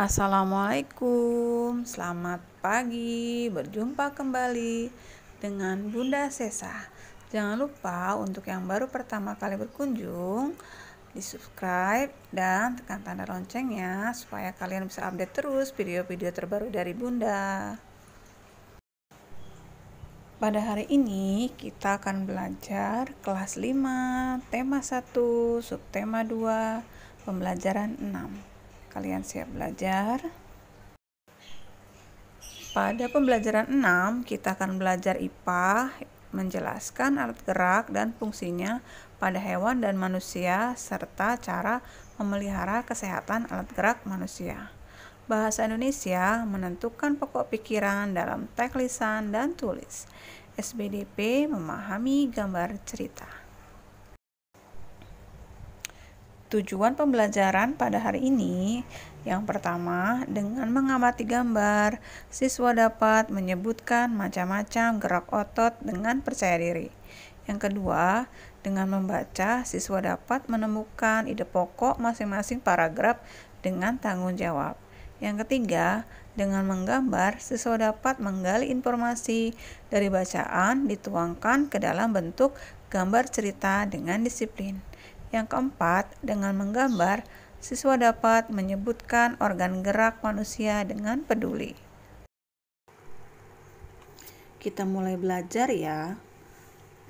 Assalamualaikum, selamat pagi, berjumpa kembali dengan Bunda Sesa. Jangan lupa untuk yang baru pertama kali berkunjung, di subscribe dan tekan tanda loncengnya supaya kalian bisa update terus video-video terbaru dari Bunda. Pada hari ini kita akan belajar kelas 5, tema 1, subtema 2, pembelajaran 6. Kalian siap belajar? Pada pembelajaran 6, kita akan belajar IPA, menjelaskan alat gerak dan fungsinya pada hewan dan manusia, serta cara memelihara kesehatan alat gerak manusia. Bahasa Indonesia menentukan pokok pikiran dalam teks lisan dan tulis. SBDP memahami gambar cerita. Tujuan pembelajaran pada hari ini, yang pertama, dengan mengamati gambar, siswa dapat menyebutkan macam-macam gerak otot dengan percaya diri. Yang kedua, dengan membaca, siswa dapat menemukan ide pokok masing-masing paragraf dengan tanggung jawab. Yang ketiga, dengan menggambar, siswa dapat menggali informasi dari bacaan dituangkan ke dalam bentuk gambar cerita dengan disiplin. Yang keempat, dengan menggambar, siswa dapat menyebutkan organ gerak manusia dengan peduli. Kita mulai belajar ya.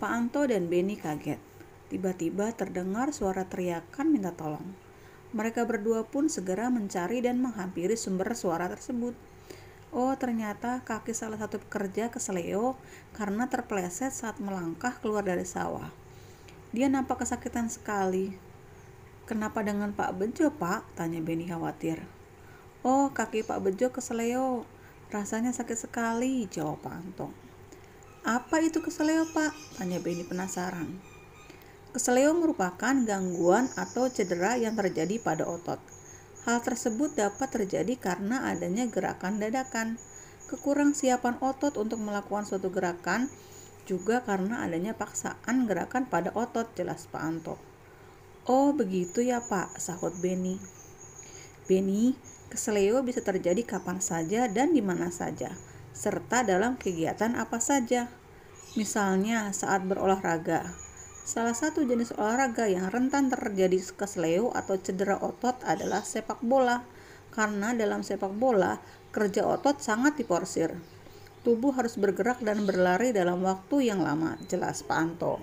Pak Anto dan Beni kaget. Tiba-tiba terdengar suara teriakan minta tolong. Mereka berdua pun segera mencari dan menghampiri sumber suara tersebut. Oh, ternyata kaki salah satu pekerja keseleo karena terpeleset saat melangkah keluar dari sawah. Dia nampak kesakitan sekali. "Kenapa dengan Pak Bejo, Pak?" tanya Beni khawatir. "Oh, kaki Pak Bejo keseleo. Rasanya sakit sekali," jawab Pak Anto. "Apa itu keseleo, Pak?" tanya Beni penasaran. Keseleo merupakan gangguan atau cedera yang terjadi pada otot. Hal tersebut dapat terjadi karena adanya gerakan dadakan, kekurangsiapan otot untuk melakukan suatu gerakan, juga karena adanya paksaan gerakan pada otot, jelas Pak Anto. "Oh, begitu ya, Pak," sahut Beni. "Beni, keseleo bisa terjadi kapan saja dan di mana saja, serta dalam kegiatan apa saja. Misalnya saat berolahraga. Salah satu jenis olahraga yang rentan terjadi keseleo atau cedera otot adalah sepak bola, karena dalam sepak bola, kerja otot sangat diporsir. Tubuh harus bergerak dan berlari dalam waktu yang lama, jelas Pak Anto.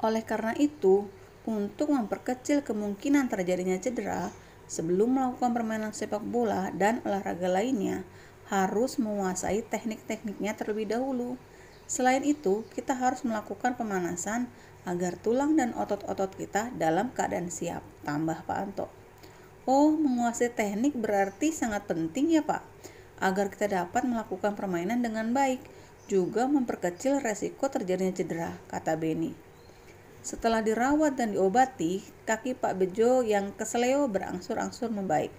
Oleh karena itu, untuk memperkecil kemungkinan terjadinya cedera, sebelum melakukan permainan sepak bola dan olahraga lainnya, harus menguasai teknik-tekniknya terlebih dahulu. Selain itu, kita harus melakukan pemanasan agar tulang dan otot-otot kita dalam keadaan siap, tambah Pak Anto. Oh, menguasai teknik berarti sangat penting ya, Pak, agar kita dapat melakukan permainan dengan baik, juga memperkecil resiko terjadinya cedera, kata Beni. Setelah dirawat dan diobati, kaki Pak Bejo yang keseleo berangsur-angsur membaik.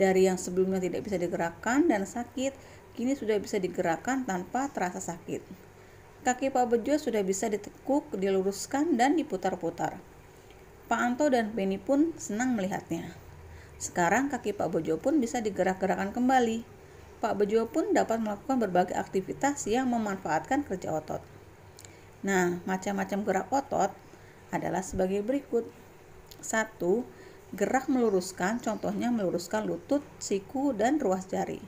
Dari yang sebelumnya tidak bisa digerakkan dan sakit, kini sudah bisa digerakkan tanpa terasa sakit. Kaki Pak Bejo sudah bisa ditekuk, diluruskan, dan diputar-putar. Pak Anto dan Beni pun senang melihatnya. Sekarang kaki Pak Bejo pun bisa digerak-gerakkan kembali. Pak Bejo pun dapat melakukan berbagai aktivitas yang memanfaatkan kerja otot. Nah, macam-macam gerak otot adalah sebagai berikut. 1. Gerak meluruskan, contohnya meluruskan lutut, siku, dan ruas jari.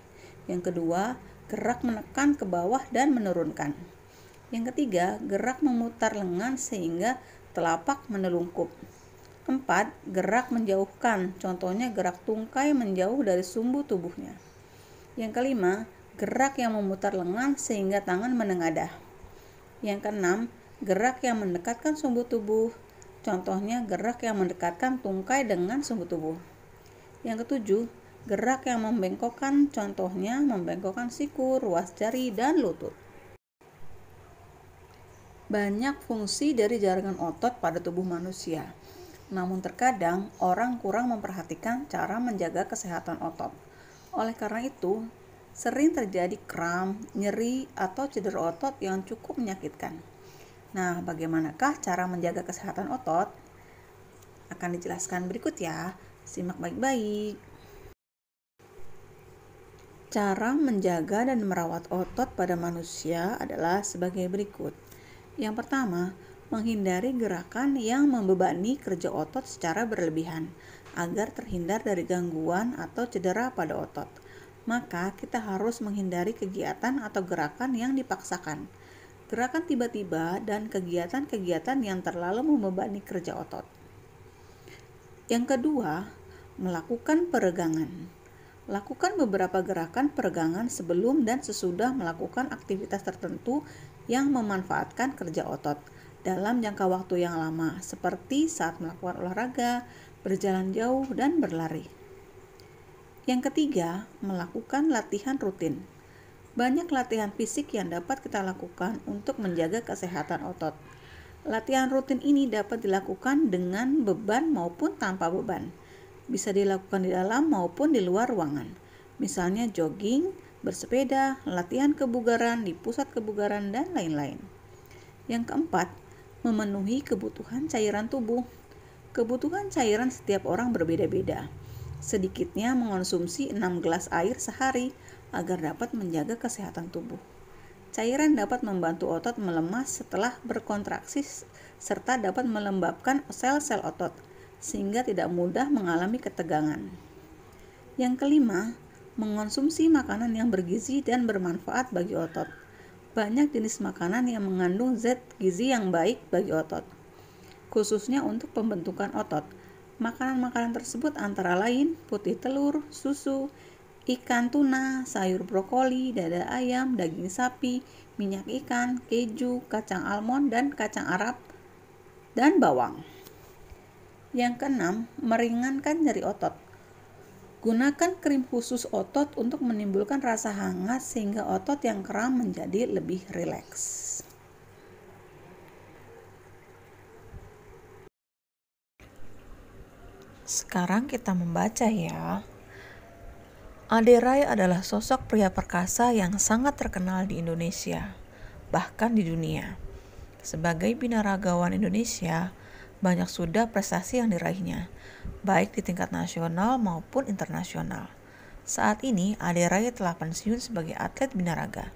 Yang kedua, gerak menekan ke bawah dan menurunkan. Yang ketiga, gerak memutar lengan sehingga telapak menelungkup. 4. Gerak menjauhkan, contohnya gerak tungkai menjauh dari sumbu tubuhnya. Yang kelima, gerak yang memutar lengan sehingga tangan menengadah. Yang keenam, gerak yang mendekatkan sumbu tubuh, contohnya gerak yang mendekatkan tungkai dengan sumbu tubuh. Yang ketujuh, gerak yang membengkokkan, contohnya membengkokkan siku, ruas jari, dan lutut. Banyak fungsi dari jaringan otot pada tubuh manusia. Namun terkadang orang kurang memperhatikan cara menjaga kesehatan otot. Oleh karena itu, sering terjadi kram, nyeri, atau cedera otot yang cukup menyakitkan. Nah, bagaimanakah cara menjaga kesehatan otot? akan dijelaskan berikut ya. Simak baik-baik. Cara menjaga dan merawat otot pada manusia adalah sebagai berikut. Yang pertama, menghindari gerakan yang membebani kerja otot secara berlebihan agar terhindar dari gangguan atau cedera pada otot. Maka kita harus menghindari kegiatan atau gerakan yang dipaksakan, gerakan tiba-tiba, dan kegiatan-kegiatan yang terlalu membebani kerja otot. Yang kedua, melakukan peregangan. Lakukan beberapa gerakan peregangan sebelum dan sesudah melakukan aktivitas tertentu yang memanfaatkan kerja otot dalam jangka waktu yang lama, seperti saat melakukan olahraga, berjalan jauh, dan berlari. Yang ketiga, melakukan latihan rutin. Banyak latihan fisik yang dapat kita lakukan untuk menjaga kesehatan otot. Latihan rutin ini dapat dilakukan dengan beban maupun tanpa beban. Bisa dilakukan di dalam maupun di luar ruangan. Misalnya jogging, bersepeda, latihan kebugaran di pusat kebugaran, dan lain-lain. Yang keempat, memenuhi kebutuhan cairan tubuh. Kebutuhan cairan setiap orang berbeda-beda. Sedikitnya mengonsumsi 6 gelas air sehari agar dapat menjaga kesehatan tubuh. Cairan dapat membantu otot melemas setelah berkontraksi serta dapat melembabkan sel-sel otot, sehingga tidak mudah mengalami ketegangan. Yang kelima, mengonsumsi makanan yang bergizi dan bermanfaat bagi otot. Banyak jenis makanan yang mengandung zat gizi yang baik bagi otot, khususnya untuk pembentukan otot. Makanan-makanan tersebut antara lain putih telur, susu, ikan tuna, sayur brokoli, dada ayam, daging sapi, minyak ikan, keju, kacang almond dan kacang Arab, dan bawang. Yang keenam, meringankan nyeri otot. Gunakan krim khusus otot untuk menimbulkan rasa hangat sehingga otot yang kram menjadi lebih rileks. Sekarang kita membaca ya. Ade Rai adalah sosok pria perkasa yang sangat terkenal di Indonesia, bahkan di dunia. Sebagai binaragawan Indonesia, banyak sudah prestasi yang diraihnya, baik di tingkat nasional maupun internasional. Saat ini, Ade Rai telah pensiun sebagai atlet binaraga.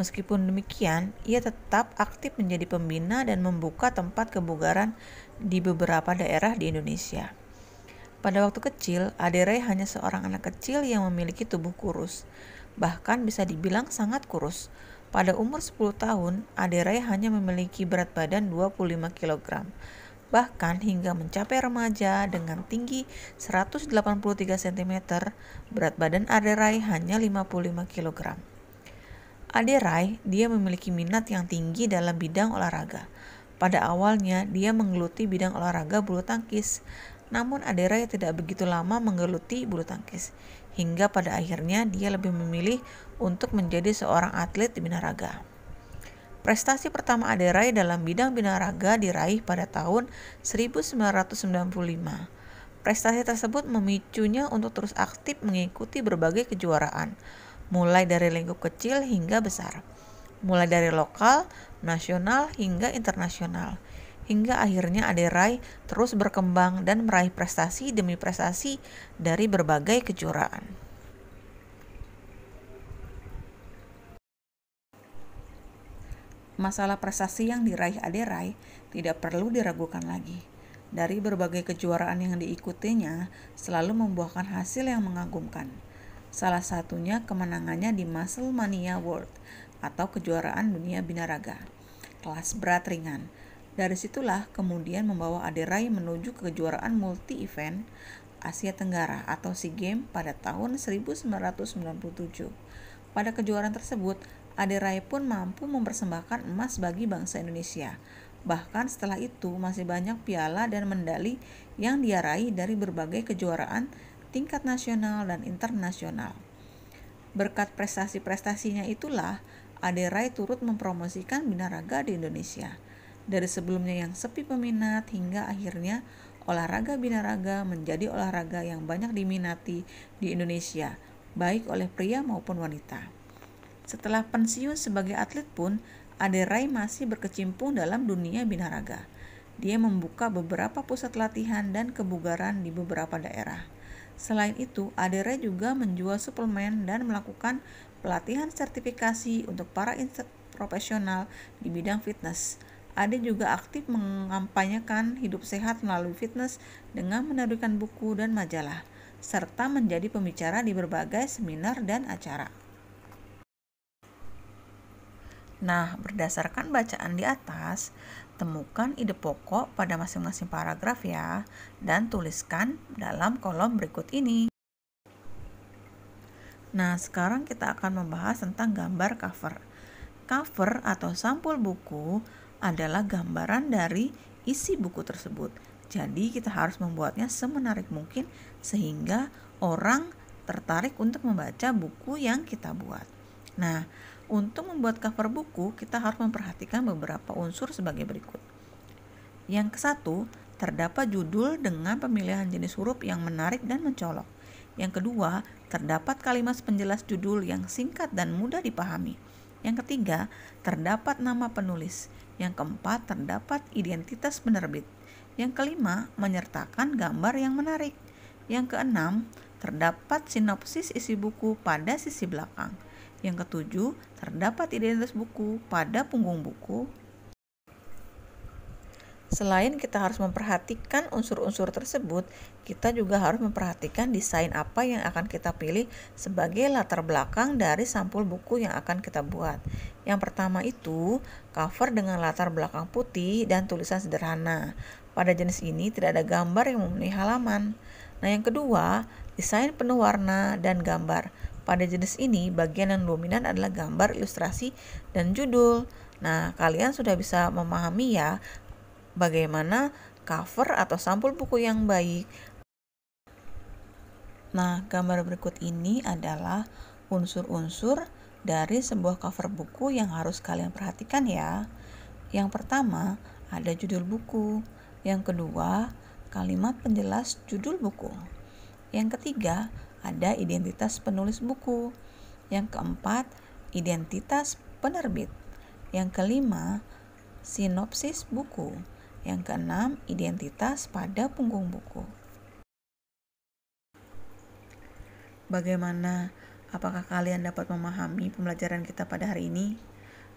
Meskipun demikian, ia tetap aktif menjadi pembina dan membuka tempat kebugaran di beberapa daerah di Indonesia. Pada waktu kecil, Ade Rai hanya seorang anak kecil yang memiliki tubuh kurus, bahkan bisa dibilang sangat kurus. Pada umur 10 tahun, Ade Rai hanya memiliki berat badan 25 kg. Bahkan hingga mencapai remaja dengan tinggi 183 cm, berat badan Ade Rai hanya 55 kg. Ade Rai, dia memiliki minat yang tinggi dalam bidang olahraga. Pada awalnya, dia menggeluti bidang olahraga bulu tangkis. Namun Ade Rai tidak begitu lama menggeluti bulu tangkis, hingga pada akhirnya dia lebih memilih untuk menjadi seorang atlet binaraga. Prestasi pertama Ade Rai dalam bidang binaraga diraih pada tahun 1995. Prestasi tersebut memicunya untuk terus aktif mengikuti berbagai kejuaraan, mulai dari lingkup kecil hingga besar, mulai dari lokal, nasional, hingga internasional. Hingga akhirnya Ade Rai terus berkembang dan meraih prestasi demi prestasi dari berbagai kejuaraan. Masalah prestasi yang diraih Ade Rai tidak perlu diragukan lagi. Dari berbagai kejuaraan yang diikutinya selalu membuahkan hasil yang mengagumkan. Salah satunya kemenangannya di Muscle Mania World atau kejuaraan dunia binaraga, kelas berat ringan. Dari situlah kemudian membawa Ade Rai menuju ke kejuaraan multi-event Asia Tenggara atau SEA Games pada tahun 1997. Pada kejuaraan tersebut, Ade Rai pun mampu mempersembahkan emas bagi bangsa Indonesia. Bahkan setelah itu masih banyak piala dan medali yang dia raih dari berbagai kejuaraan tingkat nasional dan internasional. Berkat prestasi-prestasinya itulah Ade Rai turut mempromosikan binaraga di Indonesia. Dari sebelumnya yang sepi peminat hingga akhirnya olahraga binaraga menjadi olahraga yang banyak diminati di Indonesia, baik oleh pria maupun wanita. Setelah pensiun sebagai atlet pun, Ade Rai masih berkecimpung dalam dunia binaraga. Dia membuka beberapa pusat latihan dan kebugaran di beberapa daerah. Selain itu, ADRE juga menjual suplemen dan melakukan pelatihan sertifikasi untuk para profesional di bidang fitness. Ade juga aktif mengampanyekan hidup sehat melalui fitness dengan menerbitkan buku dan majalah, serta menjadi pembicara di berbagai seminar dan acara. Nah, berdasarkan bacaan di atas, temukan ide pokok pada masing-masing paragraf ya, dan tuliskan dalam kolom berikut ini. Nah, sekarang kita akan membahas tentang gambar cover. Cover atau sampul buku adalah gambaran dari isi buku tersebut. Jadi kita harus membuatnya semenarik mungkin sehingga orang tertarik untuk membaca buku yang kita buat. Nah, untuk membuat cover buku, kita harus memperhatikan beberapa unsur sebagai berikut. Yang ke-1, terdapat judul dengan pemilihan jenis huruf yang menarik dan mencolok. Yang kedua, terdapat kalimat penjelas judul yang singkat dan mudah dipahami. Yang ketiga, terdapat nama penulis. Yang keempat, terdapat identitas penerbit. Yang kelima, menyertakan gambar yang menarik. Yang keenam, terdapat sinopsis isi buku pada sisi belakang. Yang ketujuh, terdapat identitas buku pada punggung buku. Selain kita harus memperhatikan unsur-unsur tersebut, kita juga harus memperhatikan desain apa yang akan kita pilih sebagai latar belakang dari sampul buku yang akan kita buat. Yang pertama itu, cover dengan latar belakang putih dan tulisan sederhana. Pada jenis ini tidak ada gambar yang memenuhi halaman. Nah, yang kedua, desain penuh warna dan gambar. Pada jenis ini, bagian yang dominan adalah gambar, ilustrasi, dan judul. Nah, kalian sudah bisa memahami ya bagaimana cover atau sampul buku yang baik. Nah, gambar berikut ini adalah unsur-unsur dari sebuah cover buku yang harus kalian perhatikan ya. Yang pertama, ada judul buku. Yang kedua, kalimat penjelas judul buku. Yang ketiga, ada identitas penulis buku. Yang keempat, identitas penerbit. Yang kelima, sinopsis buku. Yang keenam, identitas pada punggung buku. Bagaimana? Apakah kalian dapat memahami pembelajaran kita pada hari ini?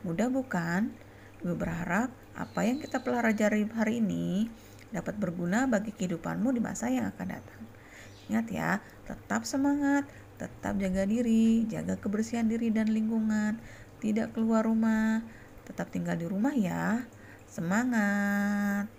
Mudah bukan? Ibu berharap apa yang kita pelajari hari ini dapat berguna bagi kehidupanmu di masa yang akan datang. Ingat ya, tetap semangat, tetap jaga diri, jaga kebersihan diri dan lingkungan, tidak keluar rumah, tetap tinggal di rumah ya. Semangat!